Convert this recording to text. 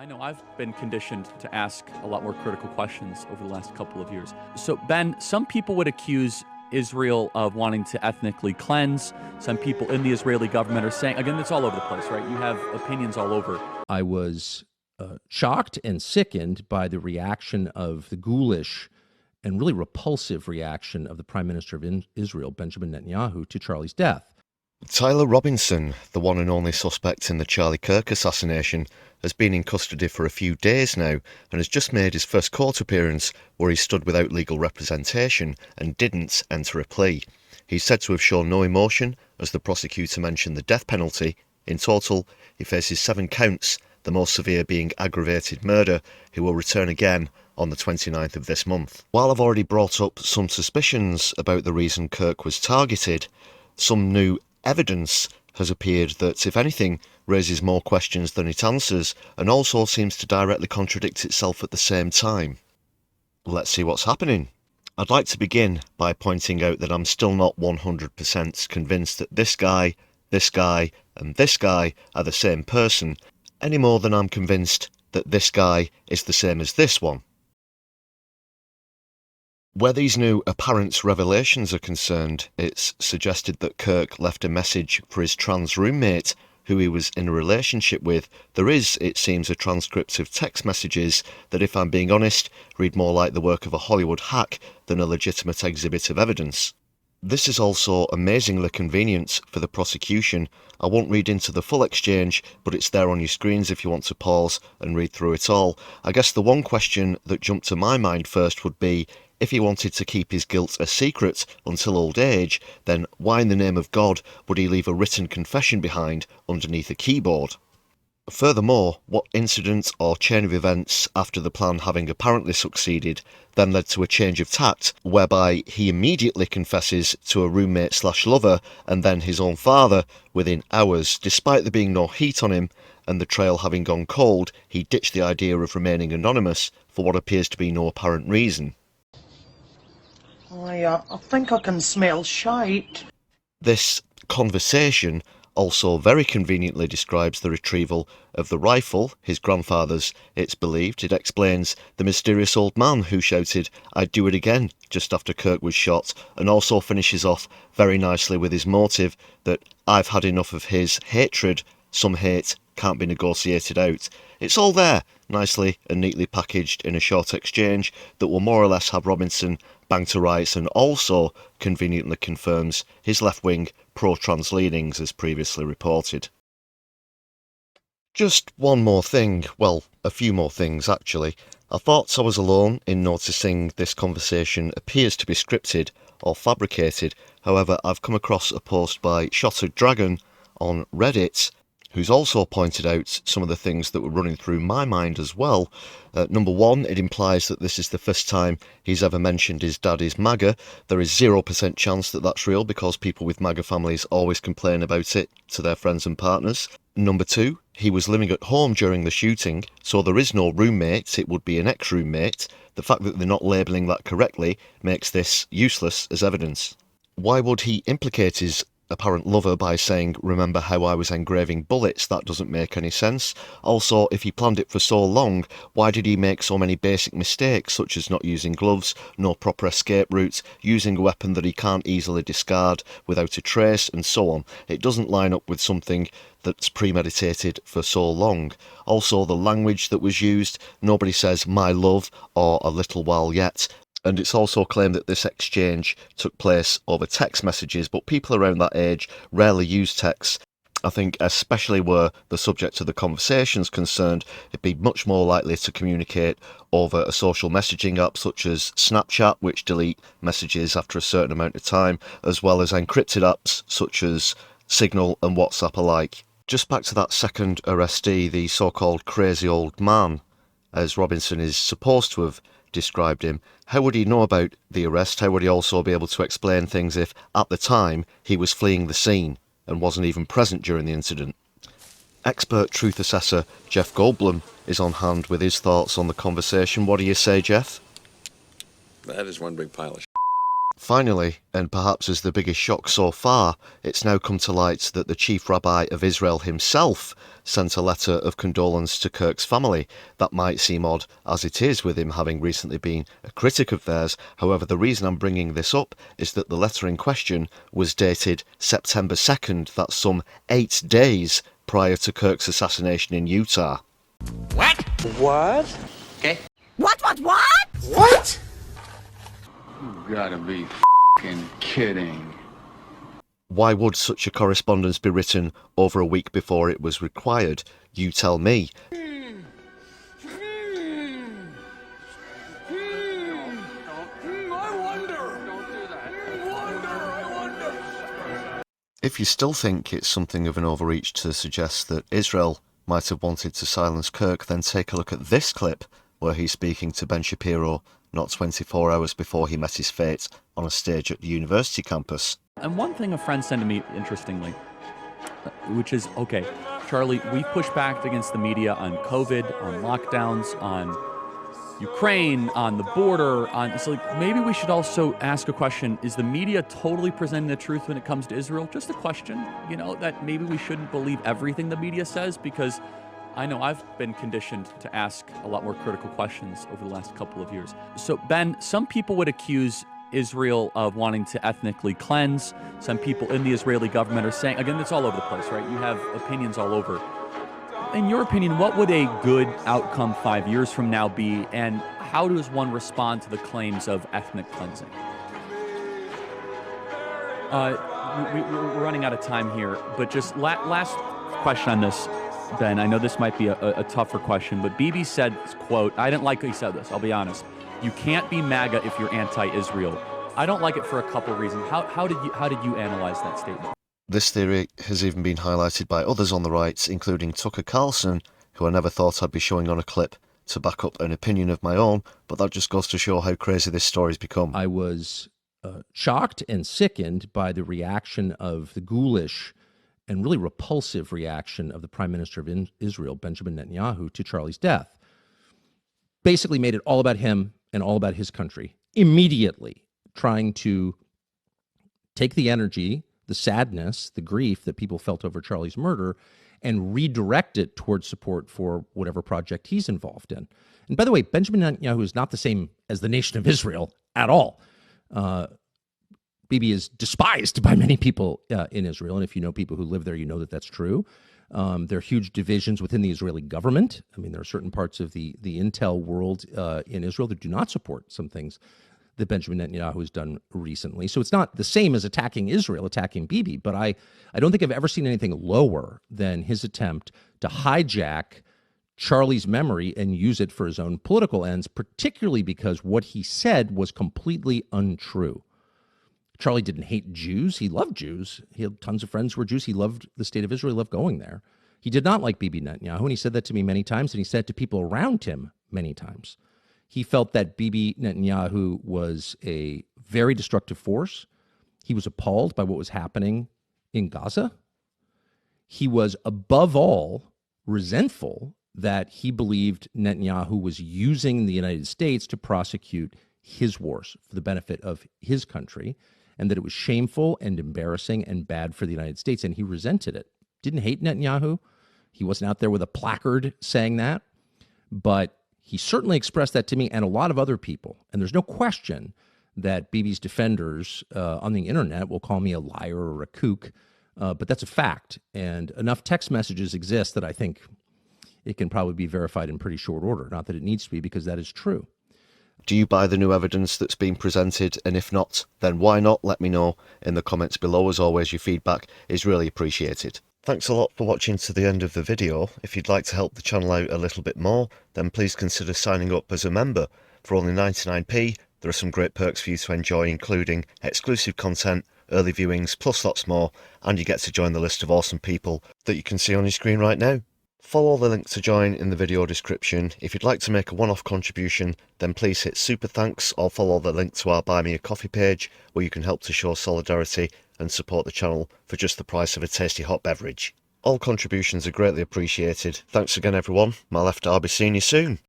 I know I've been conditioned to ask a lot more critical questions over the last couple of years. So, Ben, some people would accuse Israel of wanting to ethnically cleanse. Some people in the Israeli government are saying, again, it's all over the place, right? You have opinions all over. I was shocked and sickened by the reaction of the ghoulish and really repulsive reaction of the Prime Minister of Israel, Benjamin Netanyahu, to Charlie's death. Tyler Robinson, the one and only suspect in the Charlie Kirk assassination, has been in custody for a few days now and has just made his first court appearance where he stood without legal representation and didn't enter a plea. He's said to have shown no emotion as the prosecutor mentioned the death penalty. In total, he faces 7 counts, the most severe being aggravated murder, who will return again on the 29th of this month. While I've already brought up some suspicions about the reason Kirk was targeted, some new evidence has appeared that, if anything, raises more questions than it answers and also seems to directly contradict itself at the same time. Let's see what's happening. I'd like to begin by pointing out that I'm still not 100% convinced that this guy, and this guy are the same person, any more than I'm convinced that this guy is the same as this one. Where these new apparent revelations are concerned, it's suggested that Kirk left a message for his trans roommate, who he was in a relationship with. There is, it seems, a transcript of text messages that, if I'm being honest, read more like the work of a Hollywood hack than a legitimate exhibit of evidence. This is also amazingly convenient for the prosecution. I won't read into the full exchange, but it's there on your screens if you want to pause and read through it all. I guess the one question that jumped to my mind first would be, if he wanted to keep his guilt a secret until old age, then why in the name of God would he leave a written confession behind underneath a keyboard? Furthermore, what incident or chain of events after the plan having apparently succeeded then led to a change of tact, whereby he immediately confesses to a roommate/lover and then his own father within hours, despite there being no heat on him and the trail having gone cold? He ditched the idea of remaining anonymous for what appears to be no apparent reason. I think I can smell shite. This conversation also very conveniently describes the retrieval of the rifle, his grandfather's, it's believed. It explains the mysterious old man who shouted, "I'd do it again," just after Kirk was shot, and also finishes off very nicely with his motive that I've had enough of his hatred, some hate can't be negotiated out. It's all there, nicely and neatly packaged in a short exchange that will more or less have Robinson bang to rights and also conveniently confirms his left-wing pro-trans leanings as previously reported. Just one more thing, well, a few more things actually. I thought I was alone in noticing this conversation appears to be scripted or fabricated. However, I've come across a post by Shotted Dragon on Reddit, who's also pointed out some of the things that were running through my mind as well. Number one, it implies that this is the first time he's ever mentioned his dad is MAGA. There is 0% chance that that's real because people with MAGA families always complain about it to their friends and partners. Number two, he was living at home during the shooting, so there is no roommate, it would be an ex-roommate. The fact that they're not labelling that correctly makes this useless as evidence. Why would he implicate his apparent lover by saying, "Remember how I was engraving bullets"? That doesn't make any sense. Also, if he planned it for so long, why did he make so many basic mistakes, such as not using gloves, no proper escape route, using a weapon that he can't easily discard without a trace, and so on? It doesn't line up with something that's premeditated for so long. Also, the language that was used, nobody says "my love" or "a little while yet." And it's also claimed that this exchange took place over text messages, but people around that age rarely use text. I think especially where the subject of the conversation is concerned, it'd be much more likely to communicate over a social messaging app such as Snapchat, which delete messages after a certain amount of time, as well as encrypted apps such as Signal and WhatsApp alike. Just back to that second arrestee, the so-called crazy old man, as Robinson is supposed to have described him. How would he know about the arrest? How would he also be able to explain things if, at the time, he was fleeing the scene and wasn't even present during the incident? Expert truth assessor Jeff Goldblum is on hand with his thoughts on the conversation. What do you say, Jeff? That is one big pile of shit. Finally, and perhaps as the biggest shock so far, it's now come to light that the chief rabbi of Israel himself sent a letter of condolence to Kirk's family. That might seem odd, as it is, with him having recently been a critic of theirs. However, the reason I'm bringing this up is that the letter in question was dated September 2nd, that's some 8 days prior to Kirk's assassination in Utah. What? What? Okay. What? What? You gotta be f***ing kidding. Why would such a correspondence be written over a week before it was required? You tell me. If you still think it's something of an overreach to suggest that Israel might have wanted to silence Kirk, then take a look at this clip where he's speaking to Ben Shapiro not 24 hours before he met his fate on a stage at the university campus. And one thing a friend sent to me, interestingly, which is, okay, Charlie, we pushed back against the media on COVID, on lockdowns, on Ukraine, on the border, on, it's like, maybe we should also ask a question, is the media totally presenting the truth when it comes to Israel? Just a question, you know, that maybe we shouldn't believe everything the media says, because I know I've been conditioned to ask a lot more critical questions over the last couple of years. So, Ben, some people would accuse Israel of wanting to ethnically cleanse. Some people in the Israeli government are saying, again, it's all over the place, right? You have opinions all over. In your opinion, what would a good outcome 5 years from now be, and how does one respond to the claims of ethnic cleansing? We're running out of time here, but just last question on this, Ben. I know this might be a tougher question, but Bibi said, quote, I didn't like how he said this, I'll be honest. You can't be MAGA if you're anti-Israel. I don't like it for a couple of reasons. How did you analyze that statement? This theory has even been highlighted by others on the right, including Tucker Carlson, who I never thought I'd be showing on a clip to back up an opinion of my own, but that just goes to show how crazy this story's become. I was shocked and sickened by the reaction of the ghoulish and really repulsive reaction of the Prime Minister of Israel, Benjamin Netanyahu, to Charlie's death. Basically made it all about him and all about his country, immediately trying to take the energy, the sadness, the grief that people felt over Charlie's murder and redirect it towards support for whatever project he's involved in. And by the way, Benjamin Netanyahu is not the same as the nation of Israel at all. Bibi is despised by many people in Israel, and if you know people who live there, you know that that's true. There are huge divisions within the Israeli government. I mean, there are certain parts of the intel world in Israel that do not support some things that Benjamin Netanyahu has done recently. So it's not the same as attacking Israel, attacking Bibi, but I don't think I've ever seen anything lower than his attempt to hijack Charlie's memory and use it for his own political ends, particularly because what he said was completely untrue. Charlie didn't hate Jews. He loved Jews. He had tons of friends who were Jews. He loved the state of Israel. He loved going there. He did not like Bibi Netanyahu, and he said that to me many times, and he said it to people around him many times. He felt that Bibi Netanyahu was a very destructive force. He was appalled by what was happening in Gaza. He was, above all, resentful that he believed Netanyahu was using the United States to prosecute his wars for the benefit of his country, and that it was shameful and embarrassing and bad for the United States, and he resented it. Didn't hate Netanyahu. He wasn't out there with a placard saying that, but he certainly expressed that to me and a lot of other people. And there's no question that Bibi's defenders on the internet will call me a liar or a kook, but that's a fact. And enough text messages exist that I think it can probably be verified in pretty short order. Not that it needs to be, because that is true. Do you buy the new evidence that's been presented? And if not, then why not? Let me know in the comments below. As always, your feedback is really appreciated. Thanks a lot for watching to the end of the video. If you'd like to help the channel out a little bit more, then please consider signing up as a member. For only 99p, there are some great perks for you to enjoy, including exclusive content, early viewings, plus lots more, and you get to join the list of awesome people that you can see on your screen right now. Follow the link to join in the video description. If you'd like to make a one-off contribution, then please hit super thanks or follow the link to our Buy Me a Coffee page, where you can help to show solidarity and support the channel for just the price of a tasty hot beverage. All contributions are greatly appreciated. Thanks again everyone. My left, I'll be seeing you soon.